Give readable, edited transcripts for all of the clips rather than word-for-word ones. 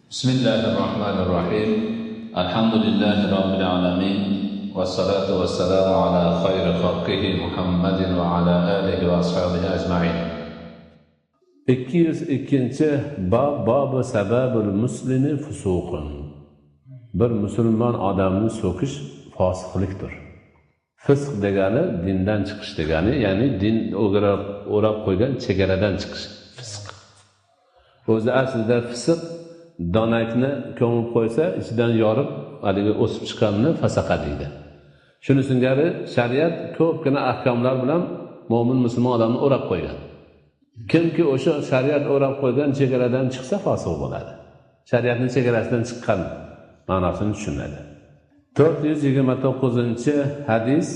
بسم الله الرحمن الرحيم الحمد لله رب العالمين والصلاة والسلام على خير خلقه محمد وعلى آله وأصحابه أجمعين. 202 bab sababul muslimi fusuqun. Bir musulmon odamni so'kish fosiqlikdir. Fisq degani dindan chiqish degani, ya'ni din o'rab qo'ygan chegaradan chiqish. Fisq. O'zi aslida fisq donakni ko'mib qo'ysa, ichidan yorib, haligi o'sib chiqqanini fasaqa deydi. Shuni singari shariat ko'pgina ahkomlar bilan mo'min musulmon odamni o'rab qo'ygan. Kimki o'sha shariat o'rab qo'ygan chegaradan chiqsa fosiq bo'ladi. Shariatning chegarasidan chiqqan ma'nosini tushunadi. 429-hadis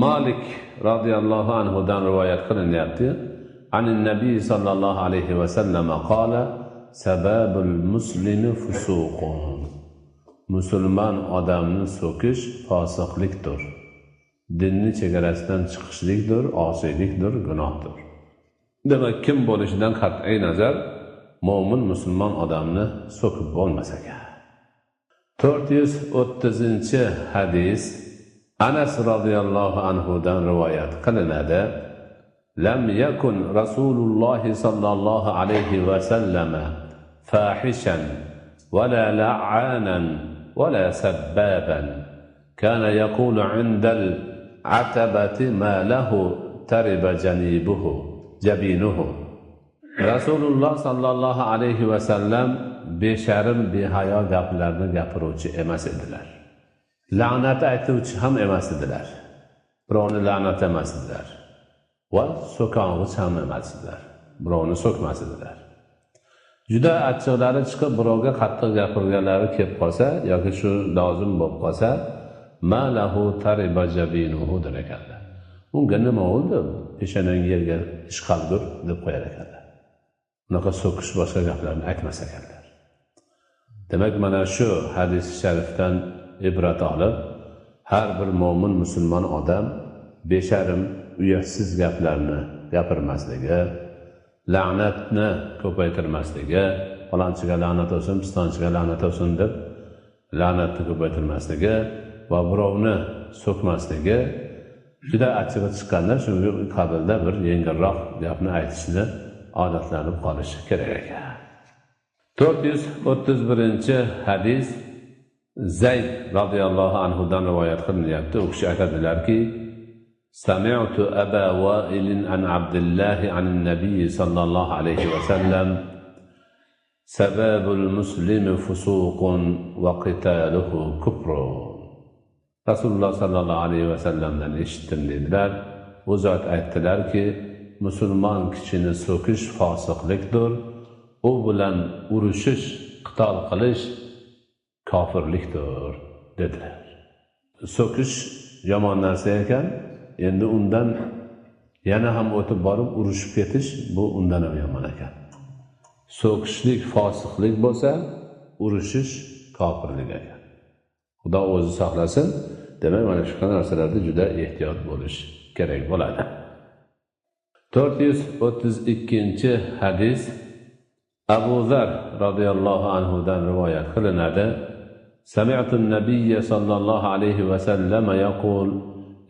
Malik radhiyallohu anhu dan rivoyat qilinyapti. Anin Nabiy sallallohu alayhi va sallam qala sababul muslimi fusuqun. Musulmon odamni so'kish fosiqlikdir. Dinni chegarasidan chiqishlikdir, osiylikdir, gunohdir. Demak, kim bo'lishidan qat'iy nazar mo'min musulmon odamni so'kib bo'lmasa kerak. 430-hadis Anas radhiyallohu anhu dan rivoyat qilinadi. Lam yakun Rasululloh sallallohu alayhi va sallama fahishan wala la'anan wala sabbaban. Kana yaqulu 'indal 'atabati ma lahu tariba jabinuhu. Rasululloh sallallohu alayhi va sallam besharim behayo gaplarni gapiruvchi emas edilar. La'nat aytuvchi ham emas edilar. Birovni la'nat emas edilar. Va so'kong'ich ham emas edilar. Birovni so'kmas edilar. Juda achchiqlari chiqib birovga qattiq gapirganlari kelib qolsa yoki shu lozim bo'lib qolsa, ma lahu tariba jabinuhu der ekanlar. Unga nima bo'ldi? Peshonang yerga ishqalgur deb qo'yar ekanlar. Unaqa so'kish boshqa gaplarni aytmas ekanlar. Demak, mana shu hadis sharifdan ibrat olib, har bir mo'min musulmon odam besharim uyatsiz gaplarni gapirmasligi, la'natni ko'paytirmasligi, falonchiga la'nat olsin, pistonchiga la'nat olsin deb la'natni ko'paytirmasligi va birovni so'kmasligi, juda achchig'i chiqqanda shunga qabilda bir yengilroq gapni aytishni odatlanib qolishi kerak ekan. 431-hadis Zayd radhiyallohu anhu dan rivoyat qilinyapti. U kishi aytadilarki: Sami'tu Aba Wa'il an Abdullah an Nabiy sallallohu alayhi va sallam sababul muslimi fusuqun va qitaluhu kufrun. Rasululloh sallallohu alayhi va sallamdan eshitdim dedilar. U zot aytdilarki, musulmon kishini so'kish fosiqlikdir. U bilan urushish, qitol qilish kofirlikdir dedilar. So'kish yomon narsa ekan, endi undan yana ham o'tib borib urushib ketish, bu undan ham yomon ekan. So'kishlik fosiqlik bo'lsa, urushish kofirlik ekan. Xudo o'zi saqlasin. Demak, mana shu narsalarda juda ehtiyot bo'lish kerak bo'ladi. 432-hadis Abu Zar radhiyallohu anhu dan rivoyat qilinadi. Sami'tu an-nabiy sallallohu alayhi va sallam yaqul: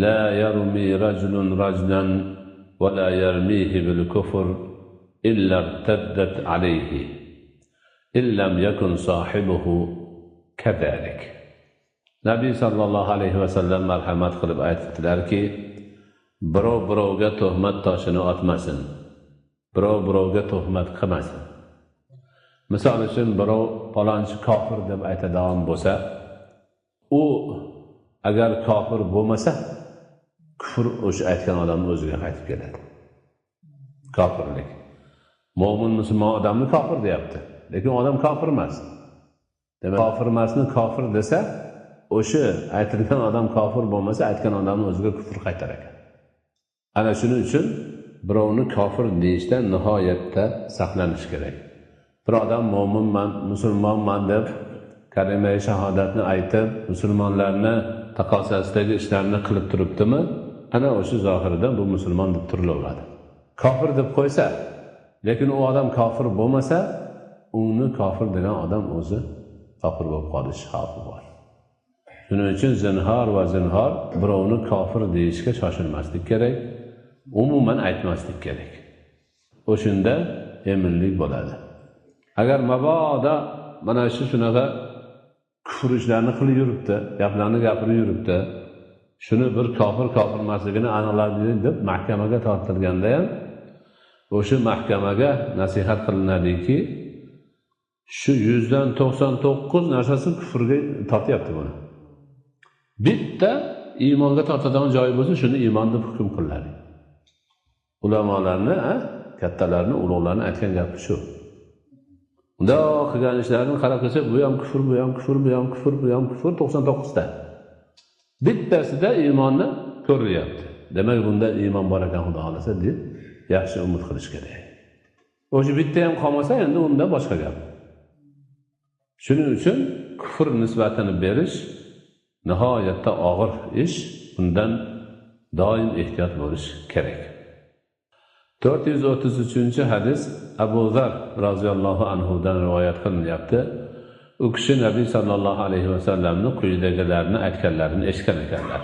La yarmi rajulun rajulan va la yarmihi bil kufr illa irtaddat alayhi illam yakun sahibuhu kadalik. Nabiy sallallohu alayhi va sallam marhamat qilib aytdilarki, birov birovga tuhmat toshini otmasin. Birov birovga tuhmat qilmasin. Misol uchun birov falonchi kofir deb aytadigan bo'lsa, u agar kofir bo'lmasa, kufr o'sha aytgan odamning o'ziga qaytib keladi. Kofirlik. Mo'min musulmon odamni kofir deyapti, lekin odam kofir emas. Demak, kofir emasni kofir desa, o'sha aytilgan odam kofir bo'lmasa, aytgan odamning o'ziga kufr qaytar ekan. Ana shuning uchun birovni kofir deyishdan nihoyatda saqlanish kerak. Bir odam mo'minman, musulmonman deb kalima-i shahodatni aytib, musulmonlarni taqosasidagi ishlarni qilib turibdimi? Ana o'sha zohirida bu musulmon deb turilaveradi. Kofir deb qo'ysa, lekin u odam kofir bo'lmasa, uni kofir degan odam o'zi kofir bo'lib qolish xavfi bor. Shuning uchun zinhor va zinhor birovni kofir deyishga shoshilmaslik kerak, umuman aytmaslik kerak. O'shunda eminlik bo'ladi. Agar mabodo mana shunaqa kufr ishlarni qilib yuribdi, gaplarni gapirib yuribdi, shuni bir kofir emasligini aniqladi deb mahkamaga tortilganda ham o'sha mahkamaga nasihat qilinadiki, shu 100 dan 99 narsasi kufrga tortyapti buni. Bitta iymonga tortadigan joyi bo'lsa, shuni iymon deb hukm qilinadi. Ulamolarni, kattalarni, ulug'larni aytgan gapi shu. Unda qilgan ishlarini qarab ko'rsak, bu ham kufr, bu ham kufr, bu ham kufr, bu ham kufr 99 ta. Bittasida iymonni ko'rilyapti. Demak, bunda iymon bor ekan, Xudo xolasa deb yaxshi umid qilish kerak. O'sha bitta ham qolmasa, endi unda boshqa gap. Shuning uchun kufr nisbatini berish nihoyatda og'ir ish, bundan doim ehtiyot bo'lish kerak. 433-hadis Abu Zar roziyallohu anhu dan rivoyat qilinyapti. U kishi Nabiy sallallohu alayhi va sallamni quyidagilarni aytganlarini eshitgan ekanlar.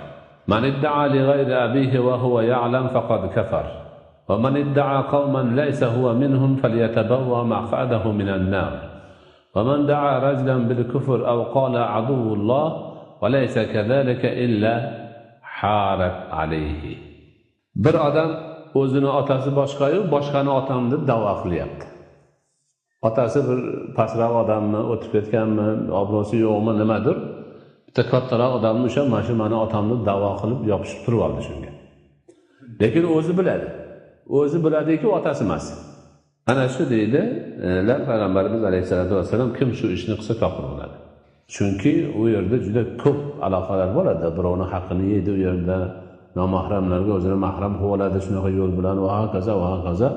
Man idda'a li ghayri abihi wa huwa ya'lam faqad kafar. Va man idda'a qauman laysa huwa minhum falyatabawwa maq'adahu minan nar. Va man da'a rajulan bil kufr aw qala aduwwullah va laysa kadhalika illa harat alayhi. Bir odam o'zini otasi boshqa-yu, boshqani otam deb da'vo qilyapti. Otasi bir pastroq odammi, o'tib ketganmi, obro'si yo'qmi, nimadir? Bitta kattaroq odamni o'sha mashina otam deb da'vo qilib yopishib turib oldi shunga. Lekin o'zi biladi. O'zi biladiki, otasi emas. Ana shu deydi, Payg'ambarimiz alayhisolatu vasallam kim shu ishni qilsa kofir bo'ladi. Chunki u yerda juda ko'p aloqalar bo'ladi. Birovning haqqini yeydi u yerda, nomahramlarga o'zini mahram qilib oladi shunaqa yo'l bilan va hokazo.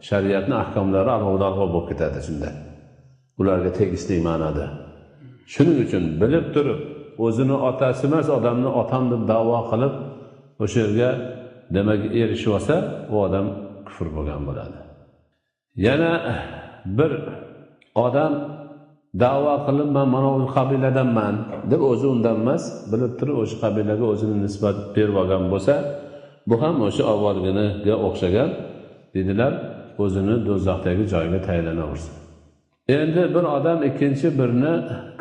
Shariatning ahkomlari alg'ov bo'lib ketadi shunda. Ularga tegishli ma'noda. Shuning uchun bilib turib, o'zini otasi emas odamni otam deb da'vo qilib, o'sha yerga demak erishib olsa, u odam kufr bo'lgan bo'ladi. Yana bir odam da'vo qilib, men mana bu qabiladanman deb o'zi undan emas, bilib turib o'sha qabilaga o'zini nisbat berib olgan bo'lsa, bu ham o'sha avvalgiga o'xshagan dedilar, o'zini do'zaxdagi joyiga taylanaversin. Endi bir odam ikkinchi birini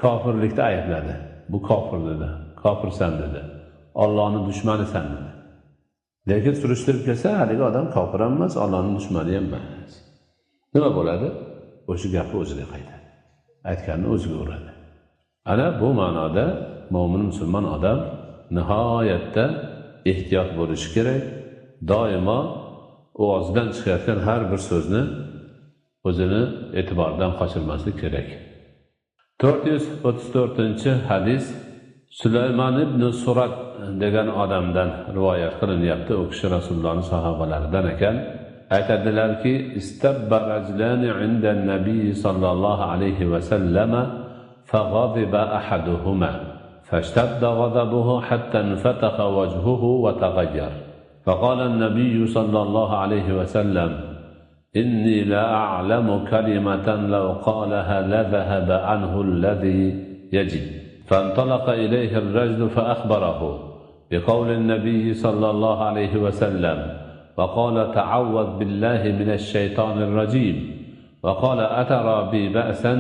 kofirlikda aybladi. Bu kofir dedi, kofirsan dedi. Allohning dushmanisan dedi. Lekin surishtirib kelsa, haligi odam kofir emas, Allohning dushmani ham emas. Nima bo'ladi? O'sha gapni o'ziga qaytadi. Aytganni o'ziga uradi. Ana bu ma'noda mo'min musulmon odam nihoyatda ehtiyot bo'lishi kerak. Doimo o'zidan chiqayotgan har bir so'zni o'zini e'tibordan qochirmaslik kerak. 434-hadis Sulaymon ibn Surat degan odamdan rivoyat qilinyapti. U kishi Rasulullohning sahobalaridan ekan. Aytadilarki, istabba rajulani inda nabiy sallallohu alayhi va sallama faghadiba ahaduhuma fashtadda ghadabuhu hatta infataha wajhuhu wa taghayyar. فقال النبي صلى الله عليه وسلم إني لا أعلم كلمة لو قالها لذهب عنه الذي يجد. فانطلق إليه الرجل فأخبره بقول النبي صلى الله عليه وسلم وقال تعوذ بالله من الشيطان الرجيم وقال أترى بي بأسا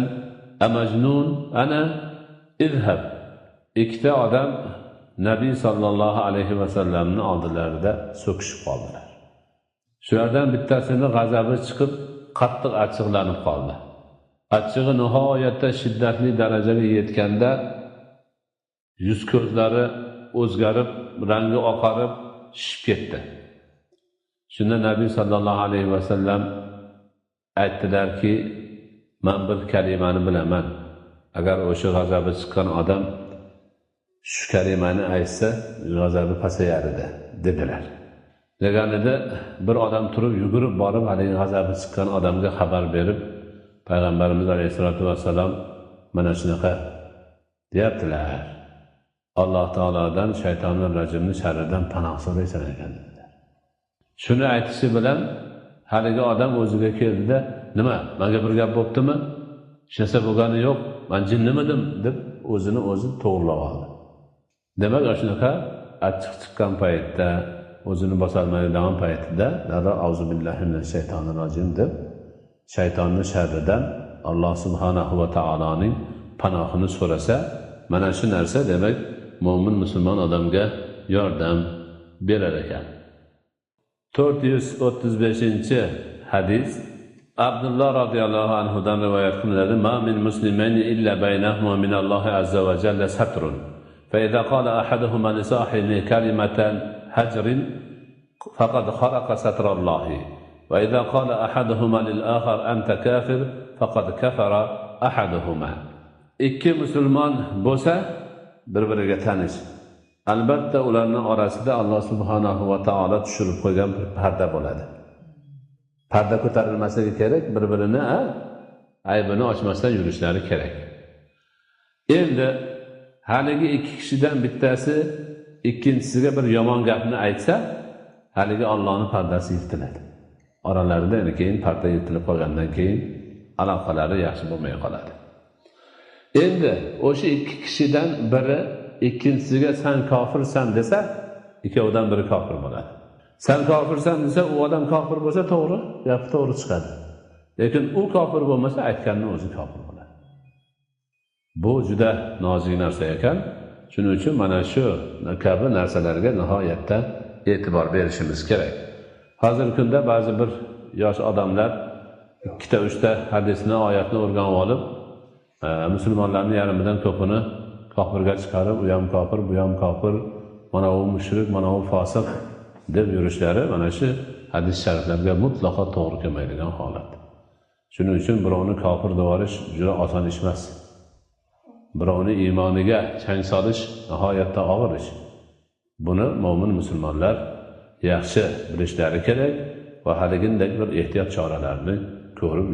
أمجنون أنا اذهب. ikkita odam Nabiy sallallohu alayhi va sallamning oldilarida so'kishib qoldilar. Shulardan bittasini g'azabi chiqib, qattiq achchiqlanib qoldi. Achchig'i nihoyatda shiddatli darajaga yetganda yuz ko'zlari o'zgarib, rangi oqarib, shishib ketdi. Shunda Nabiy sallallohu alayhi va sallam aytdilarki, men bir kalimani bilaman. Agar o'sha g'azabi chiqqan odam shu kalimani aytsa, g'azabi pasayar edi, dedilar. Deganida bir odam turib yugurib borib, haligi g'azabi chiqqan odamga xabar berib, Payg'ambarimiz alayhisolatu vasallam mana shunaqa deyaptilar. Alloh taolodan shaytonning rajimning sharridan panoh so'raysan ekan dedilar. Shuni aytishi bilan haligi odam o'ziga keldida, nima, menga bir gap bo'ptimi? hech narsa bo'lgani yo'q, men jinnimidim deb o'zini o'zi to'g'rilab oldi. Demak, shunaqa achchiq chiqqan paytda, o'zini bosolmaydigan paytida darrov auzu billahi minash shaytonir rojim deb shaytonning sharridan Alloh subhanahu va taoloning panohini so'rasa, mana shu narsa demak mo'min musulmon odamga yordam berar ekan. 435-hadis Abdullah radhiyallohu anhudan rivoyat qilinadi. Ma min muslimin illa baynahuma min Allohi azza va jalla satrun. Fa idza qala ahaduhuma li sahibi kalimatan hajrin faqad kharaqa satrallohi. Va idza qala ahaduhuma lil akhar anta kafir faqad kafara ahaduhuma. Ikki musulmon bo'lsa, bir-biriga tanish. Albatta ularning orasida Alloh subhanahu va taolo tushirib qo'ygan bir parda bo'ladi. Parda ko'tarilmasligi kerak, bir-birini aybini ochmasdan yurishlari kerak. Endi haligi ikki kishidan bittasi ikkinchisiga bir yomon gapni aytsa, haligi Allohning pardasi yirtiladi. Oralarida keyin parda yirtilib qolgandan keyin aloqalari yaxshi bo'lmay qoladi. Endi o'sha ikki kishidan biri ikkinchisiga sen kofirsan desa, ikkovidan biri kofir bo'ladi. Sen kofirsan desa, u odam kofir bo'lsa to'g'ri, gapi to'g'ri chiqadi. Lekin u kofir bo'lmasa, aytganning o'zi kofir bo'ladi. Bu juda nozik narsa ekan. Shuning uchun mana shu kabi narsalarga nihoyatda e'tibor berishimiz kerak. Hozirgi kunda ba'zi bir yosh odamlar ikkita, uchta hadisni, oyatni o'rganib olib, musulmonlarning yarmidan ko'pini kofirga chiqarib, u ham kofir, bu ham kofir, mana u mushrik, mana u fosiq deb yurishlari mana shu hadis shariflarga mutlaqo to'g'ri kelmaydigan holat. Shuning uchun birovni kofir deb yuborish juda oson ish emas. Birovni iymoniga chang solish nihoyatda og'ir ish. Buni mo'min musulmonlar yaxshi bilishlari kerak va haligindek bir ehtiyot choralarini ko'rib